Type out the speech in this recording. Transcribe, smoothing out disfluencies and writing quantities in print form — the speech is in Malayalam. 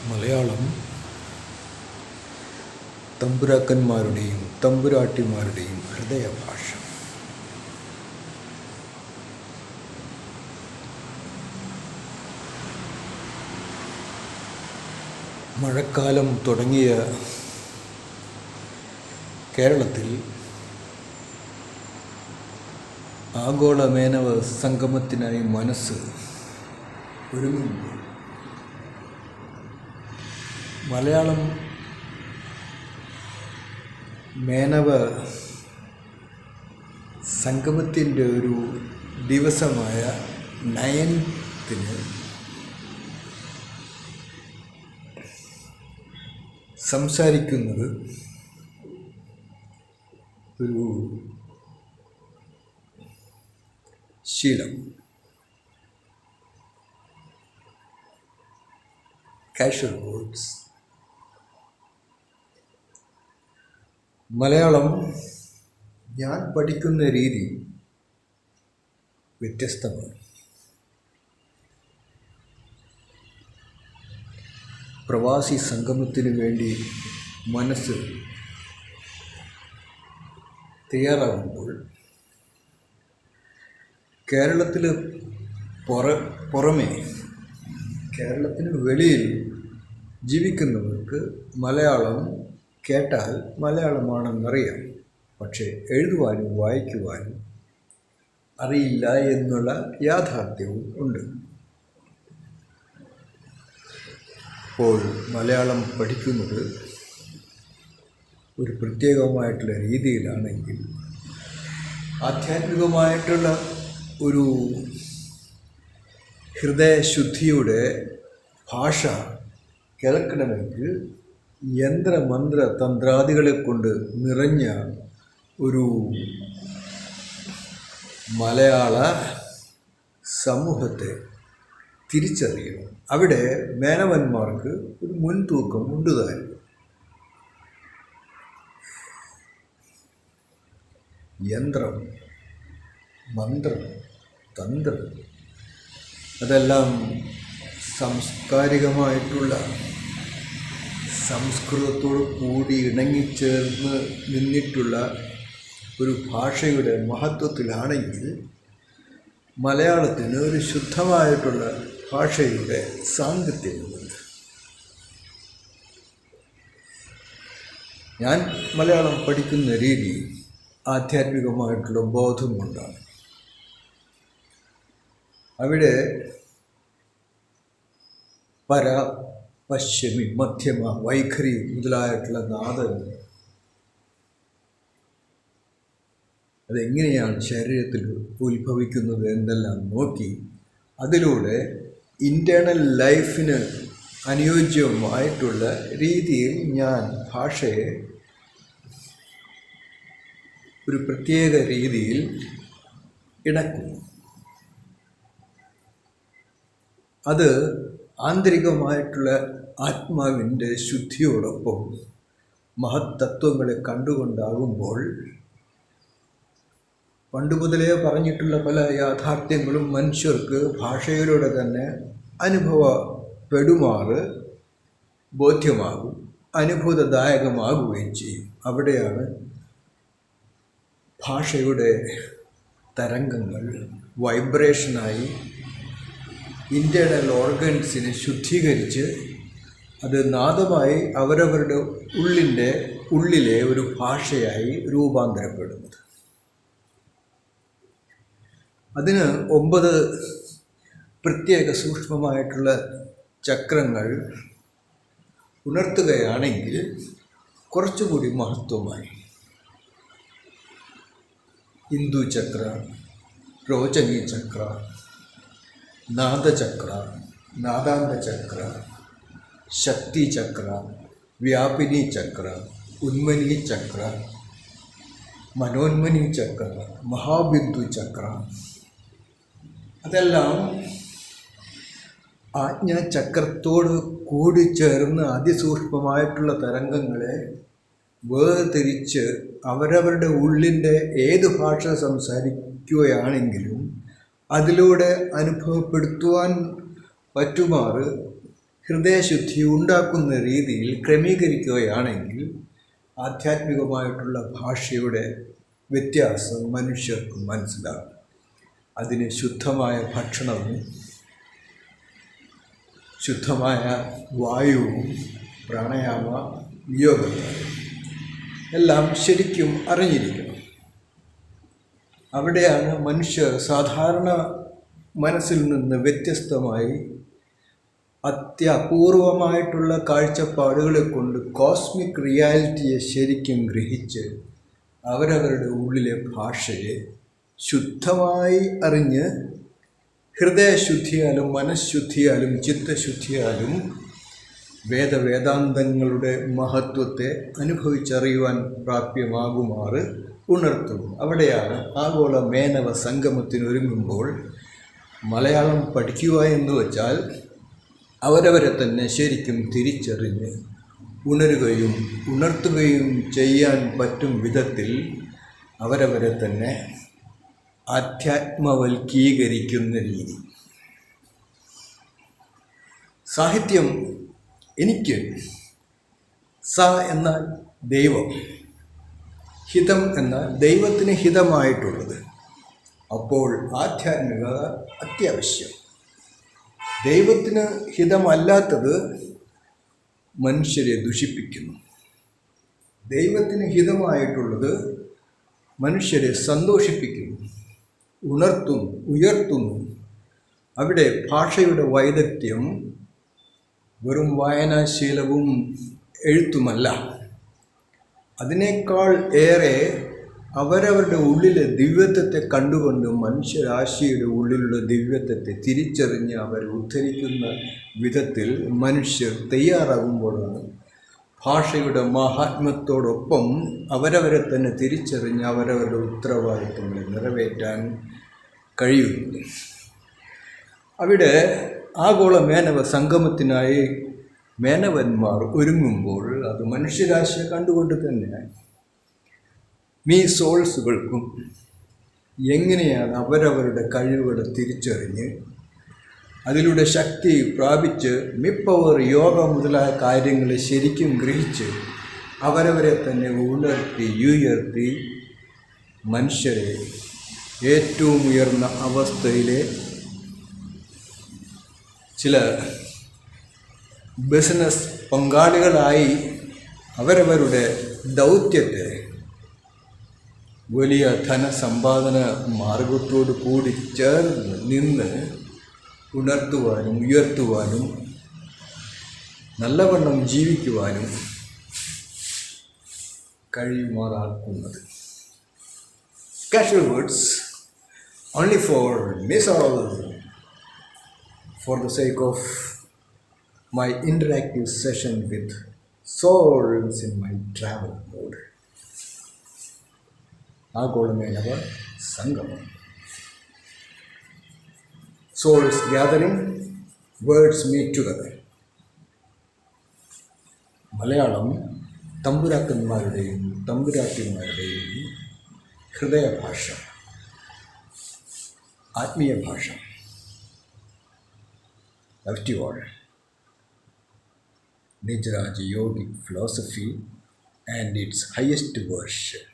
മലയാളം തമ്പുരാക്കന്മാരുടെയും തമ്പുരാട്ടിമാരുടെയും ഹൃദയഭാഷ. മഴക്കാലം തുടങ്ങിയ കേരളത്തിൽ ആഗോള മേനവ സംഗമത്തിനായി മനസ്സ് ഒരുങ്ങുമ്പോൾ മലയാളം മേനവ സംഗമത്തിൻ്റെ ഒരു ദിവസമായ 9th സംസാരിക്കുന്നത് ഒരു ശീലം. Casual words. മലയാളം ഞാൻ പഠിക്കുന്ന രീതി വ്യത്യസ്തമാണ്. പ്രവാസി സംഗമത്തിന് വേണ്ടി മനസ്സ് തയ്യാറാകുമ്പോൾ കേരളത്തിന് പുറമെ കേരളത്തിന് വെളിയിൽ ജീവിക്കുന്നവർക്ക് മലയാളം കേട്ടാൽ മലയാളമാണെന്നറിയാം. പക്ഷേ എഴുതുവാനും വായിക്കുവാനും അറിയില്ല എന്നുള്ള യാഥാർത്ഥ്യവും ഉണ്ട്. അപ്പോൾ മലയാളം പഠിക്കുന്നത് ഒരു പ്രത്യേകമായിട്ടുള്ള രീതിയിലാണെങ്കിൽ ആധ്യാത്മികമായിട്ടുള്ള ഒരു ഹൃദയശുദ്ധിയുടെ ഭാഷ കേൾക്കണമെങ്കിൽ യന്ത്രമന്ത്ര തന്ത്രാദികളെ കൊണ്ട് നിറഞ്ഞ ഒരു മലയാള സമൂഹത്തെ തിരിച്ചറിയണം. അവിടെ മേനവന്മാർക്ക് ഒരു മുൻതൂക്കം ഉണ്ട് താനും. യന്ത്രം, മന്ത്രം, തന്ത്രം അതെല്ലാം സാംസ്കാരികമായിട്ടുള്ള സംസ്കൃതത്തോട് കൂടി ഇണങ്ങിച്ചേർന്ന് നിന്നിട്ടുള്ള ഒരു ഭാഷയുടെ മഹത്വത്തിലാണെങ്കിൽ മലയാളത്തിന് ഒരു ശുദ്ധമായിട്ടുള്ള ഭാഷയുടെ സാങ്കത്യമുണ്ട്. ഞാൻ മലയാളം പഠിക്കുന്ന രീതി ആധ്യാത്മികമായിട്ടുള്ള ബോധം കൊണ്ടാണ്. അവിടെ പര, പശ്ചിമി, മധ്യമ, വൈഖരി മുതലായിട്ടുള്ള നാദങ്ങൾ അതെങ്ങനെയാണ് ശരീരത്തിൽ ഉത്ഭവിക്കുന്നത് എന്നെല്ലാം നോക്കി അതിലൂടെ ഇൻറ്റേർണൽ ലൈഫിന് അനുയോജ്യമായിട്ടുള്ള രീതിയിൽ ഞാൻ ഭാഷയെ ഒരു പ്രത്യേക രീതിയിൽ ഇണക്കുന്നു. അത് ആന്തരികമായിട്ടുള്ള ആത്മാവിൻ്റെ ശുദ്ധിയോടൊപ്പം മഹത്തത്വങ്ങളെ കണ്ടുകൊണ്ടാകുമ്പോൾ പണ്ടുമുതലേ പറഞ്ഞിട്ടുള്ള പല യാഥാർത്ഥ്യങ്ങളും മനുഷ്യർക്ക് ഭാഷയിലൂടെ തന്നെ അനുഭവപ്പെടുമാറ് ബോധ്യമാകും, അനുഭൂതദായകമാകുകയും ചെയ്യും. അവിടെയാണ് ഭാഷയുടെ തരംഗങ്ങൾ വൈബ്രേഷനായി ഇൻറ്റേർണൽ ഓർഗൻസിനെ ശുദ്ധീകരിച്ച് അത് നാദമായി അവരവരുടെ ഉള്ളിലെ ഒരു ഭാഷയായി രൂപാന്തരപ്പെടുന്നത്. അതിന് 9 പ്രത്യേക സൂക്ഷ്മമായിട്ടുള്ള ചക്രങ്ങൾ ഉണർത്തുകയാണെങ്കിൽ കുറച്ചുകൂടി മഹത്വമായി ഹിന്ദു ചക്ര, രോചനി ചക്ര, നാദചക്ര, നാദാന്ത ചക്ര, ശക്തി ചക്ര, വ്യാപിനി ചക്ര, ഉന്മനി ചക്ര, മനോന്മനി ചക്ര, മഹാബിന്ദു ചക്ര അതെല്ലാം ആജ്ഞാചക്രത്തോട് കൂടിച്ചേർന്ന് അതിസൂക്ഷ്മമായിട്ടുള്ള തരംഗങ്ങളെ വേർതിരിച്ച് അവരവരുടെ ഉള്ളിൻ്റെ ഏത് ഭാഷ സംസാരിക്കുകയാണെങ്കിലും അതിലൂടെ അനുഭവപ്പെടുത്തുവാൻ പറ്റുമാറ് ഹൃദയശുദ്ധി ഉണ്ടാക്കുന്ന രീതിയിൽ ക്രമീകരിക്കുകയാണെങ്കിൽ ആധ്യാത്മികമായിട്ടുള്ള ഭാഷയുടെ വ്യത്യാസം മനുഷ്യർക്ക് മനസ്സിലാകും. അതിന് ശുദ്ധമായ ഭക്ഷണവും ശുദ്ധമായ വായുവും പ്രാണായാമ യോഗ എല്ലാം ശരിക്കും അറിഞ്ഞിരിക്കണം. അവിടെയാണ് മനുഷ്യർ സാധാരണ മനസ്സിൽ നിന്ന് വ്യത്യസ്തമായി അത്യപൂർവമായിട്ടുള്ള കാഴ്ചപ്പാടുകളെ കൊണ്ട് കോസ്മിക് റിയാലിറ്റിയെ ശരിക്കും ഗ്രഹിച്ച് അവരവരുടെ ഉള്ളിലെ ഭാഷയെ ശുദ്ധമായി അറിഞ്ഞ് ഹൃദയശുദ്ധിയാലും മനഃശുദ്ധിയാലും ചിത്തശുദ്ധിയാലും വേദാന്തങ്ങളുടെ മഹത്വത്തെ അനുഭവിച്ചറിയുവാൻ പ്രാപ്യമാകുമാറ് ഉണർത്തുന്നു. അവിടെയാണ് ആഗോള മേനവ സംഗമത്തിനൊരുങ്ങുമ്പോൾ മലയാളം പഠിക്കുക എന്ന് വച്ചാൽ അവരവരെ തന്നെ ശരിക്കും തിരിച്ചറിഞ്ഞ് ഉണരുകയും ഉണർത്തുകയും ചെയ്യാൻ പറ്റും വിധത്തിൽ അവരവരെ തന്നെ ആധ്യാത്മവൽക്കീകരിക്കുന്ന രീതി. സാഹിത്യം എനിക്ക് സ എന്നാൽ ദൈവം, ഹിതം എന്നാൽ ദൈവത്തിന് ഹിതമായിട്ടുള്ളത്. അപ്പോൾ ആധ്യാത്മികത അത്യാവശ്യം. ദൈവത്തിന് ഹിതമല്ലാത്തത് മനുഷ്യരെ ദുഷിപ്പിക്കുന്നു. ദൈവത്തിന് ഹിതമായിട്ടുള്ളത് മനുഷ്യരെ സന്തോഷിപ്പിക്കുന്നു, ഉണർത്തുന്നു, ഉയർത്തുന്നു. അവിടെ ഭാഷയുടെ വൈദഗ്ധ്യം വെറും വായനാശീലവും എഴുത്തുമല്ല, അതിനേക്കാൾ ഏറെ അവരവരുടെ ഉള്ളിലെ ദിവ്യത്വത്തെ കണ്ടുകൊണ്ട് മനുഷ്യരാശിയുടെ ഉള്ളിലുള്ള ദിവ്യത്വത്തെ തിരിച്ചറിഞ്ഞ് അവർ ഉദ്ധരിക്കുന്ന വിധത്തിൽ മനുഷ്യർ തയ്യാറാകുമ്പോഴാണ് ഭാഷയുടെ മഹാത്മ്യത്തോടൊപ്പം അവരവരെ തന്നെ തിരിച്ചറിഞ്ഞ് അവരവരുടെ ഉത്തരവാദിത്വങ്ങളെ നിറവേറ്റാൻ കഴിയുന്നു. അവിടെ ആഗോള മേനവ സംഗമത്തിനായി മേനവന്മാർ ഒരുങ്ങുമ്പോൾ അത് മനുഷ്യരാശിയെ കണ്ടുകൊണ്ട് തന്നെ സോൾസുകൾക്കും എങ്ങനെയാണ് അവരവരുടെ കഴിവുകളെ തിരിച്ചറിഞ്ഞ് അതിലൂടെ ശക്തി പ്രാപിച്ച് പവർ യോഗ മുതലായ കാര്യങ്ങളെ ശരിക്കും ഗ്രഹിച്ച് അവരവരെ തന്നെ ഉയർത്തി മനുഷ്യരെ ഏറ്റവും ഉയർന്ന അവസ്ഥയിലെ ചില ബിസിനസ് പങ്കാളികളായി അവരവരുടെ ദൗത്യത്തെ വലിയ ധനസമ്പാദന മാർഗത്തോട് കൂടി ചേർന്ന് നിന്ന് ഉണർത്തുവാനും ഉയർത്തുവാനും നല്ലവണ്ണം ജീവിക്കുവാനും കഴിയുമാറാക്കുന്നത്. Casual words only for missile, for the sake of my interactive session with souls in my travel mode. ആഗോള മേനവ സംഗമം. Souls gathering, words meet together. Malayalam തമ്പുരാക്കന്മാരുടെയും തമ്പുരാട്ടിമാരുടെയും ഹൃദയഭാഷ, ആത്മീയ ഭാഷ. Love to all. Nijraj Yogic philosophy and its highest version.